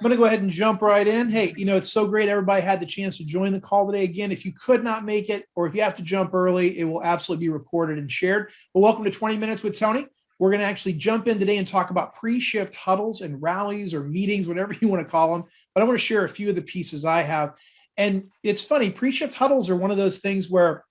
I'm going to go ahead and jump right in. Hey, it's so great everybody had the chance to join the call today. Again, if you could not make it or if you have to jump early, it will absolutely be recorded and shared. But welcome to 20 Minutes with Tony. We're going to actually jump in today and talk about pre-shift huddles and rallies or meetings, whatever you want to call them. But I want to share a few of the pieces I have. And it's funny, pre-shift huddles are one of those things where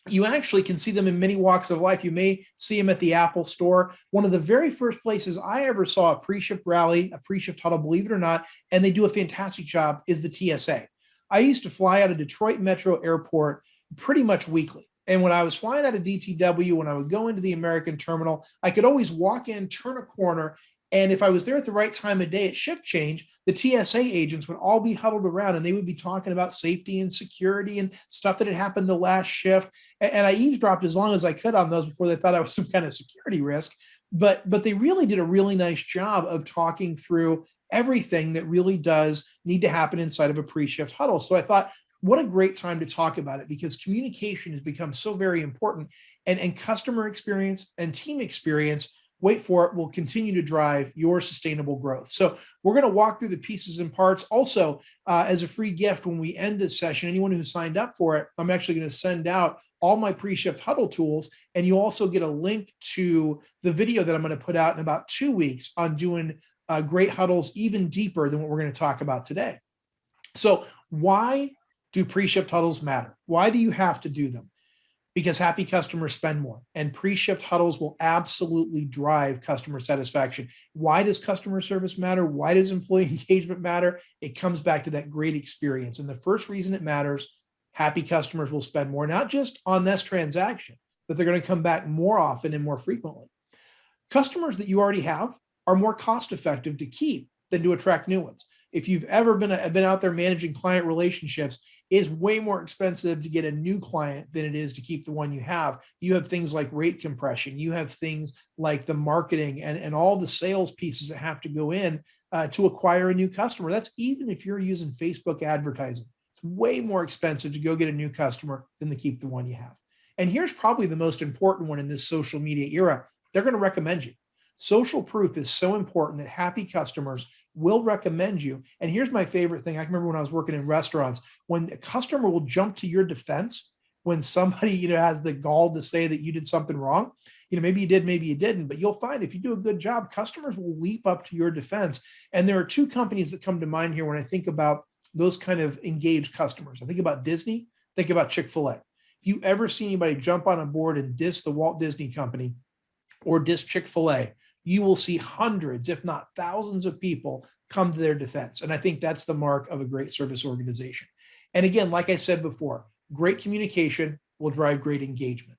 you actually can see them in many walks of life. You may see them at the Apple store. One of the very first places I ever saw a pre-shift rally, a pre-shift huddle, believe it or not, and they do a fantastic job, is the TSA. I used to fly out of Detroit Metro Airport pretty much weekly. And when I was flying out of DTW, when I would go into the American terminal, I could always walk in, turn a corner, and if I was there at the right time of day at shift change, the TSA agents would all be huddled around and they would be talking about safety and security and stuff that had happened the last shift. And I eavesdropped as long as I could on those before they thought I was some kind of security risk. But they really did a really nice job of talking through everything that really does need to happen inside of a pre-shift huddle. So I thought, what a great time to talk about it, because communication has become so very important, and customer experience and team experience, wait for it, will continue to drive your sustainable growth. So we're going to walk through the pieces and parts. Also, as a free gift, when we end this session, anyone who signed up for it, I'm actually going to send out all my pre-shift huddle tools. And you also get a link to the video that I'm going to put out in about 2 weeks on doing great huddles even deeper than what we're going to talk about today. So why do pre-shift huddles matter? Why do you have to do them? Because happy customers spend more, and pre-shift huddles will absolutely drive customer satisfaction. Why does customer service matter? Why does employee engagement matter? It comes back to that great experience. And the first reason it matters, happy customers will spend more, not just on this transaction, but they're going to come back more often and more frequently. Customers that you already have are more cost effective to keep than to attract new ones. If you've ever been out there managing client relationships, it's way more expensive to get a new client than it is to keep the one you have. You have things like rate compression. You have things like the marketing and all the sales pieces that have to go in to acquire a new customer. That's even if you're using Facebook advertising. It's way more expensive to go get a new customer than to keep the one you have. And here's probably the most important one in this social media era. They're going to recommend you. Social proof is so important that happy customers will recommend you. And here's my favorite thing. I can remember when I was working in restaurants, when a customer will jump to your defense when somebody, has the gall to say that you did something wrong. Maybe you did, maybe you didn't, but you'll find if you do a good job, customers will leap up to your defense. And there are two companies that come to mind here when I think about those kind of engaged customers. I think about Disney, think about Chick-fil-A. If you ever see anybody jump on a board and diss the Walt Disney Company or diss Chick-fil-A, you will see hundreds, if not thousands of people come to their defense. And I think that's the mark of a great service organization. And again, like I said before, great communication will drive great engagement.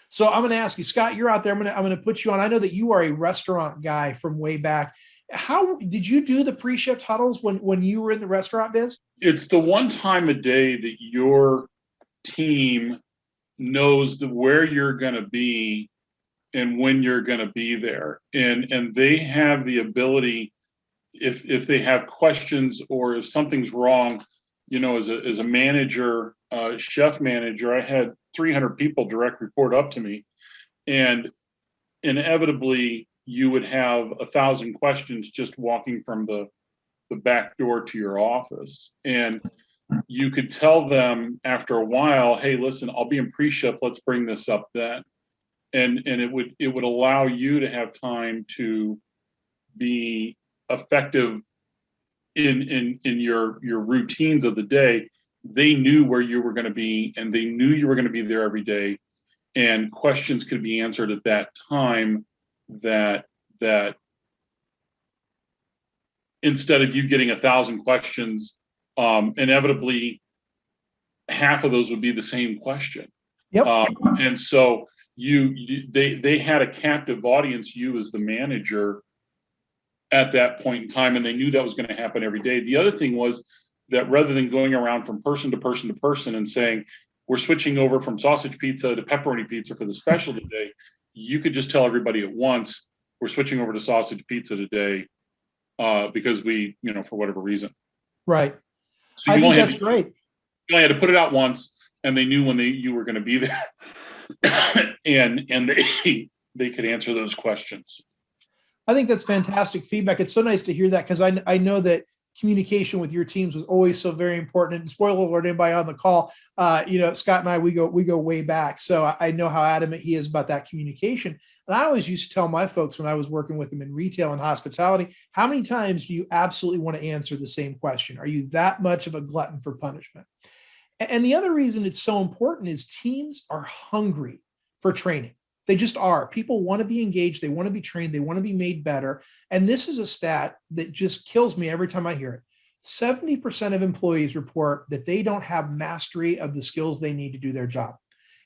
So I'm going to ask you, Scott, you're out there. I'm going to put you on. I know that you are a restaurant guy from way back. How did you do the pre-shift huddles when you were in the restaurant biz? It's the one time a day that your team knows where you're going to be and when you're going to be there. And they have the ability, if they have questions or if something's wrong, as a manager, chef manager, I had 300 people direct report up to me. And inevitably, you would have 1,000 questions just walking from the back door to your office. And you could tell them after a while, hey, listen, I'll be in pre-shift. Let's bring this up then. And it would allow you to have time to be effective in your routines of the day. They knew where you were going to be, and they knew you were going to be there every day, and questions could be answered at that time. That instead of you getting 1,000 questions, inevitably half of those would be the same question. Yep. And so they had a captive audience, you as the manager, at that point in time, and they knew that was going to happen every day. The other thing was that rather than going around from person to person to person and saying, we're switching over from sausage pizza to pepperoni pizza for the special today, you could just tell everybody at once, we're switching over to sausage pizza today because we, for whatever reason. Right. So I think that's great. You only had to put it out once, and they knew when you were going to be there. and they could answer those questions. I think that's fantastic feedback. It's so nice to hear that, because I know that communication with your teams was always so very important. And spoiler alert, anybody on the call, Scott and I, we go way back. So I know how adamant he is about that communication. And I always used to tell my folks when I was working with them in retail and hospitality, how many times do you absolutely want to answer the same question? Are you that much of a glutton for punishment? And the other reason it's so important is teams are hungry for training. They just are. People want to be engaged. They want to be trained. They want to be made better. And this is a stat that just kills me every time I hear it. 70% of employees report that they don't have mastery of the skills they need to do their job.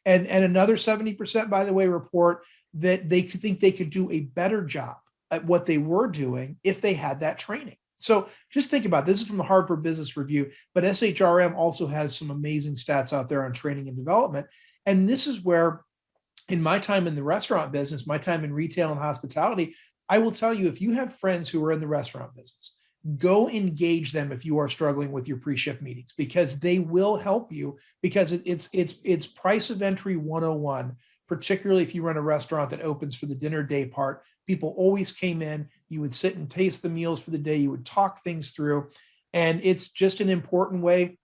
And another 70%, by the way, report that they could think they could do a better job at what they were doing if they had that training. So just think about it. This is from the Harvard Business Review, but SHRM also has some amazing stats out there on training and development. And this is where, in my time in the restaurant business, my time in retail and hospitality, I will tell you, if you have friends who are in the restaurant business, go engage them if you are struggling with your pre-shift meetings, because they will help you, because it's price of entry 101, particularly if you run a restaurant that opens for the dinner day part. People always came in, you would sit and taste the meals for the day, you would talk things through, and it's just an important way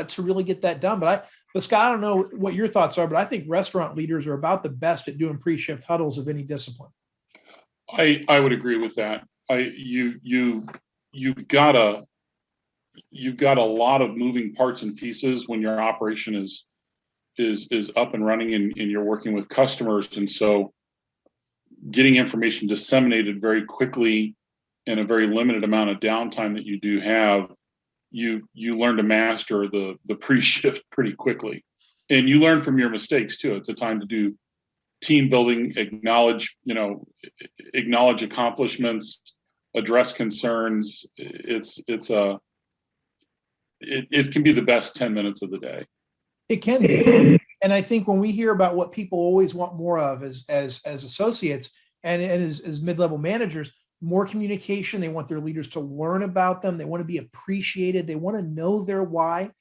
to really get that done. But Scott, I don't know what your thoughts are, but I think restaurant leaders are about the best at doing pre-shift huddles of any discipline. I would agree with that. You've got a lot of moving parts and pieces when your operation is up and running and you're working with customers, and so getting information disseminated very quickly in a very limited amount of downtime that you do have, you learn to master the pre-shift pretty quickly, and you learn from your mistakes too. It's a time to do team building, acknowledge accomplishments, address concerns. It can be the best 10 minutes of the day. It can be. And I think when we hear about what people always want more of as associates and as mid-level managers, more communication. They want their leaders to learn about them. They want to be appreciated. They want to know their why.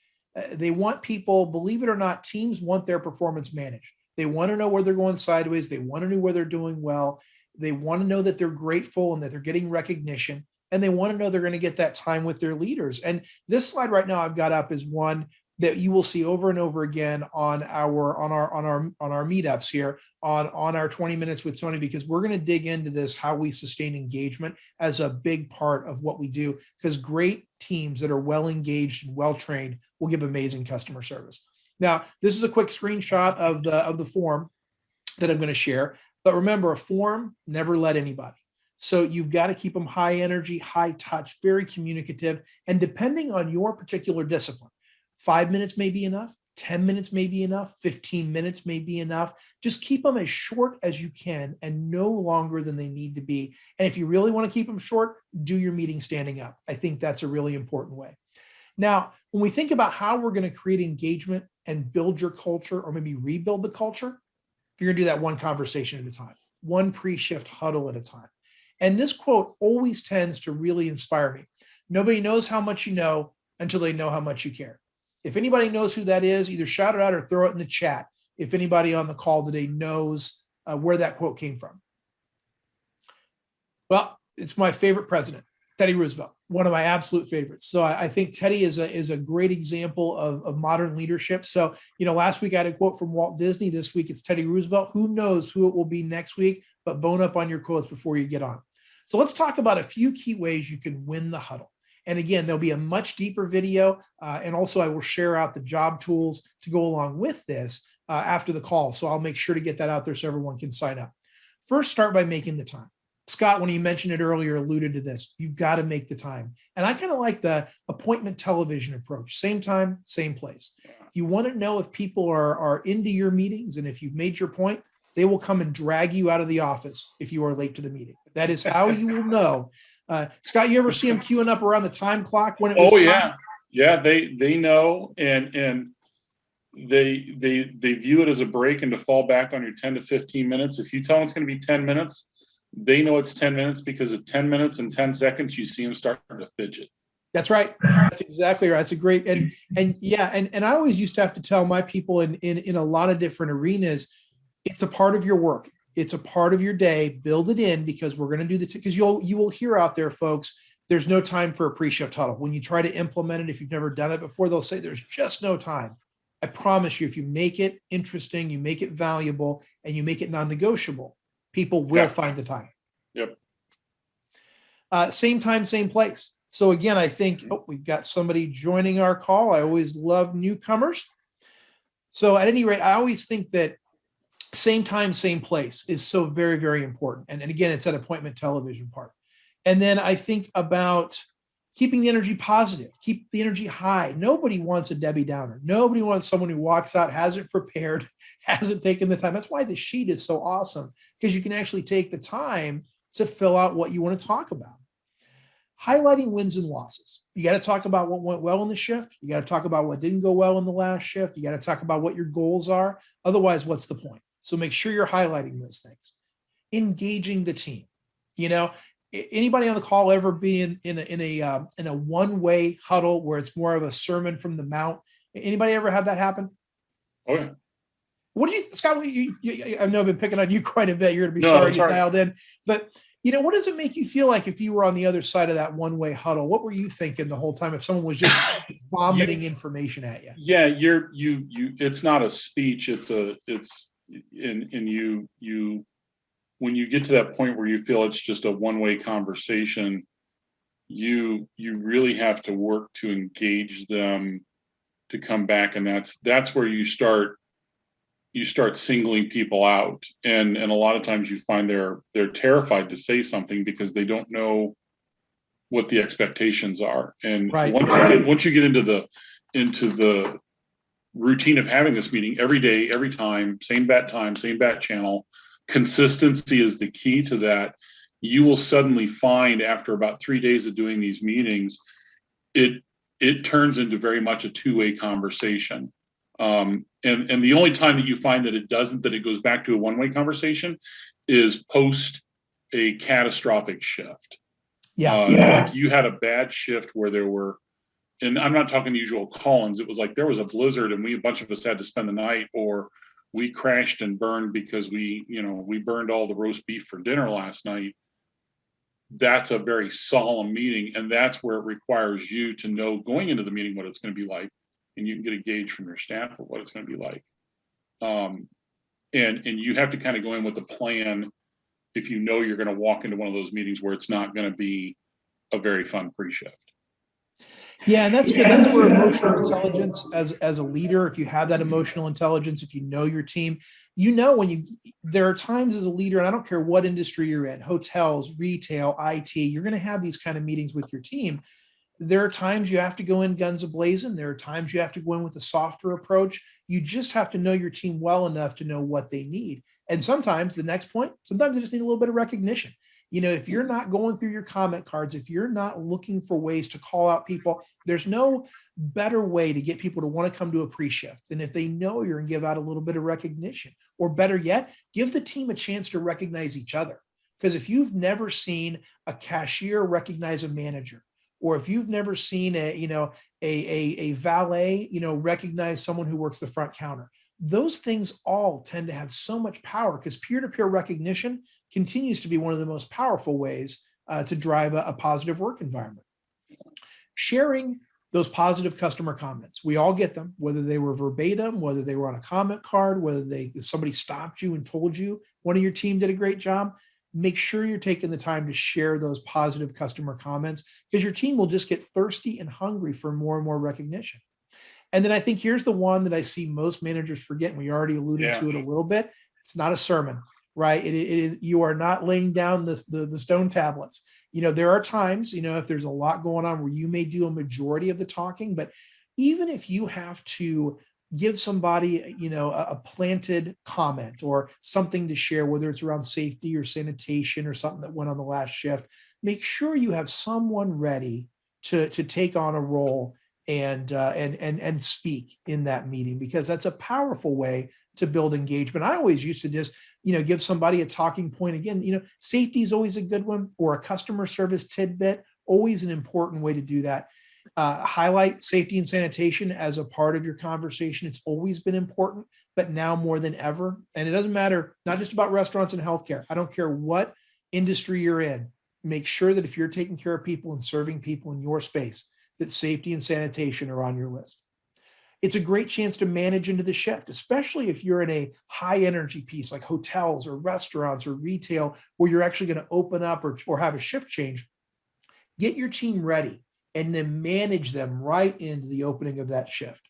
They want people, believe it or not, teams want their performance managed. They want to know where they're going sideways. They want to know where they're doing well. They want to know that they're grateful and that they're getting recognition. And they want to know they're going to get that time with their leaders. And this slide right now I've got up is one that you will see over and over again on our meetups here on our 20 minutes with Tony, because we're going to dig into this, how we sustain engagement as a big part of what we do, because great teams that are well engaged and well trained will give amazing customer service. Now, this is a quick screenshot of the form that I'm going to share, but remember, a form never led anybody. So you've got to keep them high energy, high touch, very communicative, and depending on your particular discipline, 5 minutes may be enough, 10 minutes may be enough, 15 minutes may be enough. Just keep them as short as you can and no longer than they need to be. And if you really want to keep them short, do your meeting standing up. I think that's a really important way. Now, when we think about how we're going to create engagement and build your culture, or maybe rebuild the culture, you're going to do that one conversation at a time, one pre-shift huddle at a time. And this quote always tends to really inspire me. Nobody knows how much you know until they know how much you care. If anybody knows who that is, either shout it out or throw it in the chat if anybody on the call today knows where that quote came from. Well, it's my favorite president, Teddy Roosevelt, one of my absolute favorites. So I think Teddy is a great example of modern leadership. So, last week I had a quote from Walt Disney. This week it's Teddy Roosevelt. Who knows who it will be next week, but bone up on your quotes before you get on. So let's talk about a few key ways you can win the huddle. And again, there'll be a much deeper video. And also I will share out the job tools to go along with this after the call. So I'll make sure to get that out there so everyone can sign up. First, start by making the time. Scott, when you mentioned it earlier, alluded to this. You've got to make the time. And I kind of like the appointment television approach. Same time, same place. If you want to know if people are into your meetings and if you've made your point, they will come and drag you out of the office if you are late to the meeting. That is how you will know. Scott, you ever see them queuing up around the time clock when it was time? Yeah, they know, and they view it as a break and to fall back on your 10 to 15 minutes. If you tell them it's going to be 10 minutes, they know it's 10 minutes because at 10 minutes and 10 seconds, you see them starting to fidget. That's right. That's exactly right. It's a great, and I always used to have to tell my people in a lot of different arenas, it's a part of your work. It's a part of your day. Build it in, because we're going to do because you will hear out there, folks, there's no time for a pre-shift huddle. When you try to implement it, if you've never done it before, they'll say there's just no time. I promise you, if you make it interesting, you make it valuable, and you make it non-negotiable, people will find the time. Yep. Same time, same place. So again, I think we've got somebody joining our call. I always love newcomers. So at any rate, I always think that same time, same place is so very, very important. And again, it's that appointment television part. And then I think about keeping the energy positive, keep the energy high. Nobody wants a Debbie Downer. Nobody wants someone who walks out, hasn't prepared, hasn't taken the time. That's why the sheet is so awesome, because you can actually take the time to fill out what you want to talk about. Highlighting wins and losses. You got to talk about what went well in the shift. You got to talk about what didn't go well in the last shift. You got to talk about what your goals are. Otherwise, what's the point? So make sure you're highlighting those things. Engaging the team. Anybody on the call ever be in a one-way huddle where it's more of a sermon from the mount? Anybody ever have that happen? Oh yeah. What do you, Scott? I know I've been picking on you quite a bit. You're going to be sorry you dialed in, but what does it make you feel like if you were on the other side of that one-way huddle? What were you thinking the whole time if someone was just vomiting information at you? Yeah, it's not a speech. When you get to that point where you feel it's just a one-way conversation, you really have to work to engage them to come back, and that's where you start singling people out, and a lot of times you find they're terrified to say something because they don't know what the expectations are. And right. once you get into the routine of having this meeting every day, every time, same bat time, same bat channel, consistency is the key to that. You will suddenly find after about 3 days of doing these meetings, it turns into very much a two-way conversation. And the only time that you find that it doesn't, that it goes back to a one-way conversation, is post a catastrophic shift. If you had a bad shift where there were, and I'm not talking the usual call-ins, it was like there was a blizzard and a bunch of us had to spend the night, or we crashed and burned because we burned all the roast beef for dinner last night. That's a very solemn meeting, and that's where it requires you to know going into the meeting what it's going to be like, and you can get a gauge from your staff of what it's going to be like. And you have to kind of go in with a plan if you know you're going to walk into one of those meetings where it's not going to be a very fun pre-shift. Yeah, and that's good. That's where emotional intelligence as a leader, if you have that emotional intelligence, if you know your team, there are times as a leader, and I don't care what industry you're in, hotels, retail, IT, you're going to have these kind of meetings with your team. There are times you have to go in guns a-blazing. There are times you have to go in with a softer approach. You just have to know your team well enough to know what they need. And sometimes the next point, sometimes they just need a little bit of recognition. If you're not going through your comment cards, if you're not looking for ways to call out people, there's no better way to get people to want to come to a pre-shift than if they know you're going to give out a little bit of recognition, or better yet, give the team a chance to recognize each other. Because if you've never seen a cashier recognize a manager, or if you've never seen a valet, recognize someone who works the front counter, those things all tend to have so much power, because peer-to-peer recognition continues to be one of the most powerful ways to drive a positive work environment. Sharing those positive customer comments. We all get them, whether they were verbatim, whether they were on a comment card, whether somebody stopped you and told you one of your team did a great job. Make sure you're taking the time to share those positive customer comments, because your team will just get thirsty and hungry for more and more recognition. And then I think here's the one that I see most managers forget, and we already alluded to it a little bit. It's not a sermon, right? It is, you are not laying down the stone tablets. There are times, if there's a lot going on, where you may do a majority of the talking, but even if you have to give somebody, a planted comment or something to share, whether it's around safety or sanitation or something that went on the last shift, make sure you have someone ready to take on a role and speak in that meeting, because that's a powerful way to build engagement. I always used to just, give somebody a talking point. Again, safety is always a good one, or a customer service tidbit, always an important way to do that. Highlight safety and sanitation as a part of your conversation. It's always been important, but now more than ever. And it doesn't matter, not just about restaurants and healthcare. I don't care what industry you're in. make sure that if you're taking care of people and serving people in your space, that safety and sanitation are on your list. It's a great chance to manage into the shift, especially if you're in a high energy piece like hotels or restaurants or retail, where you're actually going to open up or have a shift change. Get your team ready and then manage them right into the opening of that shift.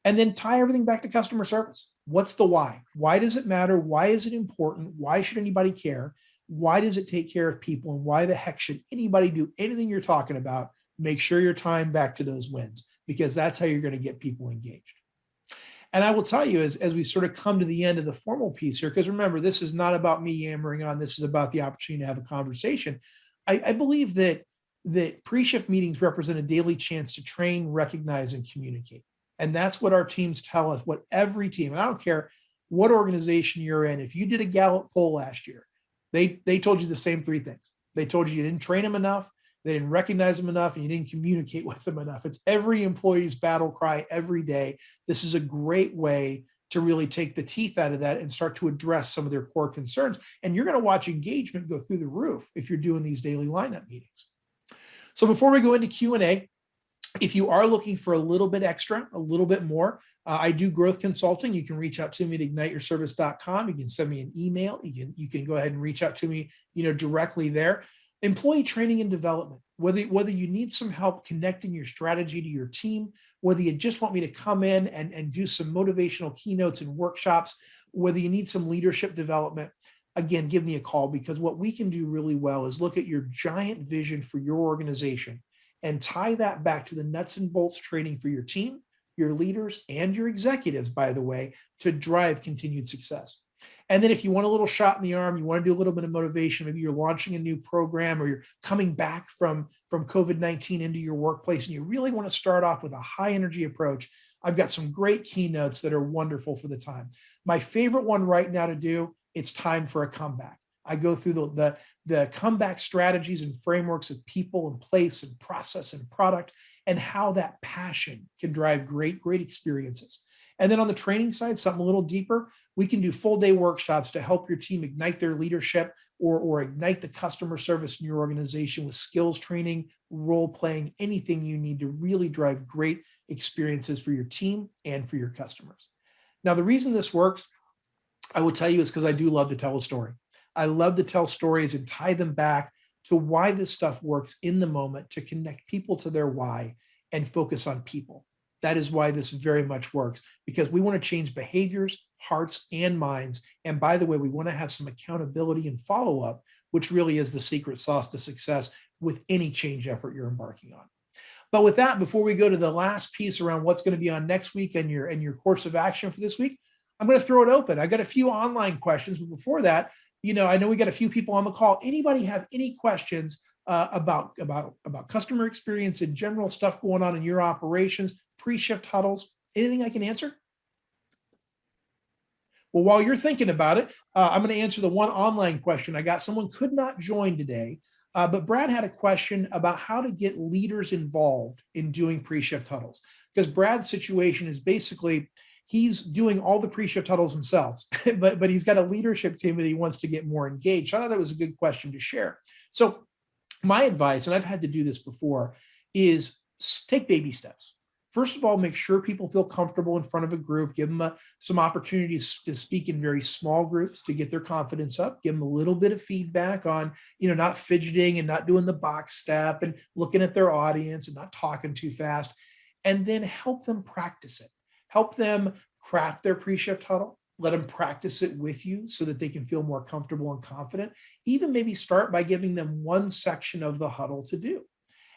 And then tie everything back to customer service. What's the why? Why does it matter? Why is it important? Why should anybody care? Why does it take care of people? And why the heck should anybody do anything you're talking about? Make sure you're tying back to those wins, because that's how you're going to get people engaged. And I will tell you, as we sort of come to the end of the formal piece here, because remember, this is not about me yammering on, this is about the opportunity to have a conversation. I believe that pre-shift meetings represent a daily chance to train, recognize, and communicate. And that's what our teams tell us, what every team, and I don't care what organization you're in, if you did a Gallup poll last year, they told you the same three things. They told you didn't train them enough, they didn't recognize them enough, and you didn't communicate with them enough. It's every employee's battle cry every day. This is a great way to really take the teeth out of that and start to address some of their core concerns. And you're going to watch engagement go through the roof if you're doing these daily lineup meetings. So before we go into Q&A, if you are looking for a little bit extra, a little bit more, I do growth consulting. You can reach out to me at igniteyourservice.com. You can send me an email. You can go ahead and reach out to me, directly there. Employee training and development, whether you need some help connecting your strategy to your team, whether you just want me to come in and do some motivational keynotes and workshops, whether you need some leadership development, again, give me a call, because what we can do really well is look at your giant vision for your organization and tie that back to the nuts and bolts training for your team, your leaders, and your executives, by the way, to drive continued success. And then if you want a little shot in the arm, you want to do a little bit of motivation, maybe you're launching a new program or you're coming back from COVID-19 into your workplace and you really want to start off with a high energy approach, I've got some great keynotes that are wonderful for the time. My favorite one right now to do, it's time for a comeback. I go through the comeback strategies and frameworks of people and place and process and product, and how that passion can drive great experiences. And then on the training side, something a little deeper, we can do full day workshops to help your team ignite their leadership or ignite the customer service in your organization with skills training, role playing, anything you need to really drive great experiences for your team and for your customers. Now, the reason this works, I will tell you, is because I do love to tell a story. I love to tell stories and tie them back to why this stuff works in the moment, to connect people to their why and focus on people. That is why this very much works, because we want to change behaviors, hearts, and minds. And by the way, we want to have some accountability and follow-up, which really is the secret sauce to success with any change effort you're embarking on. But with that, before we go to the last piece around what's going to be on next week and your course of action for this week, I'm going to throw it open. I got a few online questions, but before that, I know we got a few people on the call. Anybody have any questions about customer experience and general stuff going on in your operations, pre-shift huddles? Anything I can answer? Well, while you're thinking about it, I'm going to answer the one online question I got. Someone could not join today, but Brad had a question about how to get leaders involved in doing pre-shift huddles. Because Brad's situation is basically, he's doing all the pre-shift huddles himself, but he's got a leadership team that he wants to get more engaged. So I thought that was a good question to share. So my advice, and I've had to do this before, is take baby steps. First of all, make sure people feel comfortable in front of a group. Give them some opportunities to speak in very small groups to get their confidence up. Give them a little bit of feedback on, not fidgeting and not doing the box step and looking at their audience and not talking too fast. And then help them practice it. Help them craft their pre-shift huddle. Let them practice it with you so that they can feel more comfortable and confident. Even maybe start by giving them one section of the huddle to do.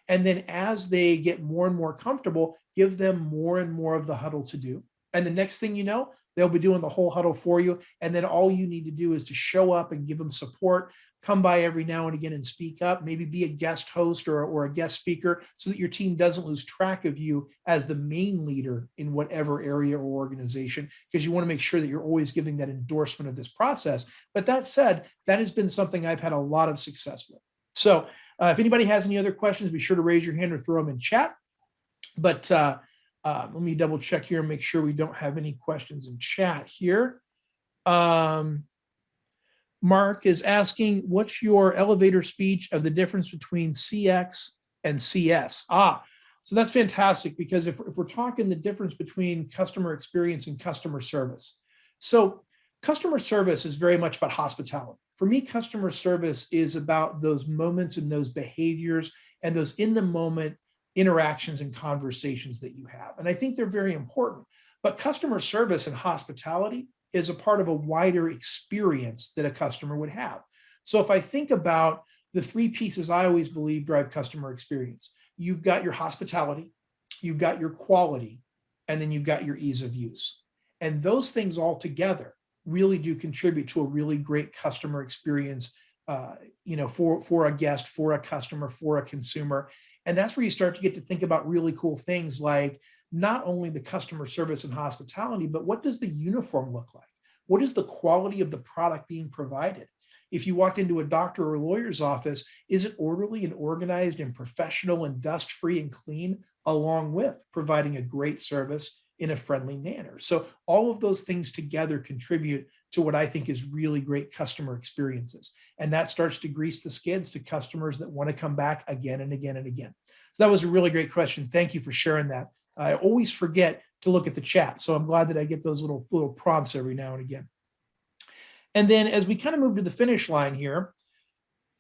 And then as they get more and more comfortable, give them more and more of the huddle to do. And the next thing you know, they'll be doing the whole huddle for you. And then all you need to do is to show up and give them support. Come by every now and again and speak up, maybe be a guest host or a guest speaker so that your team doesn't lose track of you as the main leader in whatever area or organization, because you want to make sure that you're always giving that endorsement of this process. But that said, that has been something I've had a lot of success with. So if anybody has any other questions, be sure to raise your hand or throw them in chat. But let me double check here and make sure we don't have any questions in chat here. Mark is asking, what's your elevator speech of the difference between CX and CS? So that's fantastic, because if we're talking the difference between customer experience and customer service. So customer service is very much about hospitality. For me, customer service is about those moments and those behaviors and those in the moment interactions and conversations that you have. And I think they're very important. But customer service and hospitality is a part of a wider experience that a customer would have. So if I think about the three pieces I always believe drive customer experience, you've got your hospitality, you've got your quality, and then you've got your ease of use. And those things all together really do contribute to a really great customer experience, for a guest, for a customer, for a consumer. And that's where you start to get to think about really cool things like not only the customer service and hospitality, but what does the uniform look like? What is the quality of the product being provided? If you walked into a doctor or lawyer's office, is it orderly and organized and professional and dust-free and clean, along with providing a great service in a friendly manner? So all of those things together contribute to what I think is really great customer experiences. And that starts to grease the skids to customers that want to come back again and again and again. So that was a really great question. Thank you for sharing that. I always forget to look at the chat, so I'm glad that I get those little prompts every now and again. And then as we kind of move to the finish line here,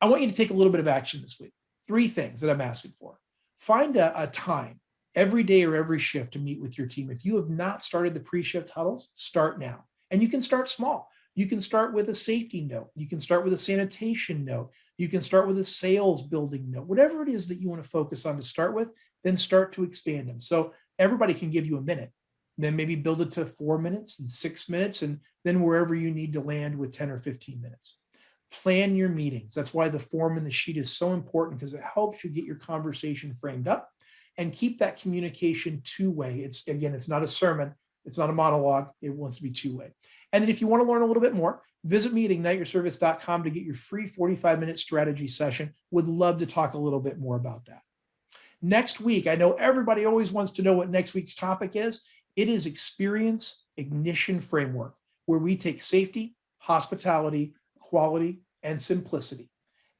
I want you to take a little bit of action this week. 3 things that I'm asking for. Find a time every day or every shift to meet with your team. If you have not started the pre-shift huddles, start now. And you can start small. You can start with a safety note. You can start with a sanitation note. You can start with a sales building note. Whatever it is that you want to focus on to start with, then start to expand them. So everybody can give you a minute, then maybe build it to 4 minutes and 6 minutes, and then wherever you need to land with 10 or 15 minutes. Plan your meetings. That's why the form and the sheet is so important, because it helps you get your conversation framed up and keep that communication two-way. It's not a sermon. It's not a monologue. It wants to be two-way. And then if you want to learn a little bit more, visit me at igniteyourservice.com to get your free 45-minute strategy session. Would love to talk a little bit more about that. Next week, I know everybody always wants to know what next week's topic is. It is Experience Ignition Framework, where we take safety, hospitality, quality, and simplicity,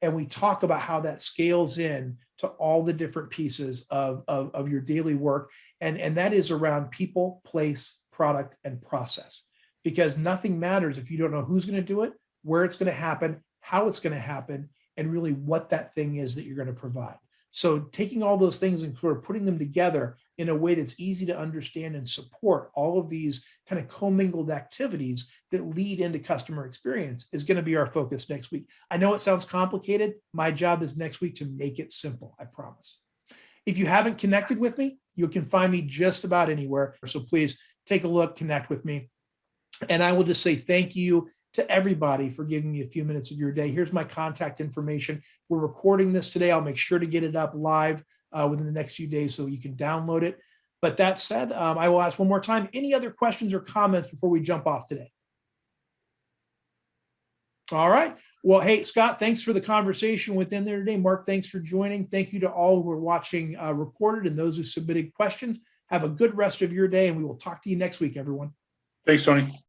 and we talk about how that scales in to all the different pieces of your daily work. And that is around people, place, product, and process. Because nothing matters if you don't know who's going to do it, where it's going to happen, how it's going to happen, and really what that thing is that you're going to provide. So taking all those things and sort of putting them together in a way that's easy to understand and support all of these kind of commingled activities that lead into customer experience is going to be our focus next week. I know it sounds complicated. My job is next week to make it simple, I promise. If you haven't connected with me, you can find me just about anywhere. So please take a look, connect with me. And I will just say thank you to everybody for giving me a few minutes of your day. Here's my contact information. We're recording this today. I'll make sure to get it up live within the next few days so you can download it. But that said, I will ask one more time, any other questions or comments before we jump off today? All right. Well, hey, Scott, thanks for the conversation within there today. Mark, thanks for joining. Thank you to all who are watching recorded and those who submitted questions. Have a good rest of your day, and we will talk to you next week, everyone. Thanks, Tony.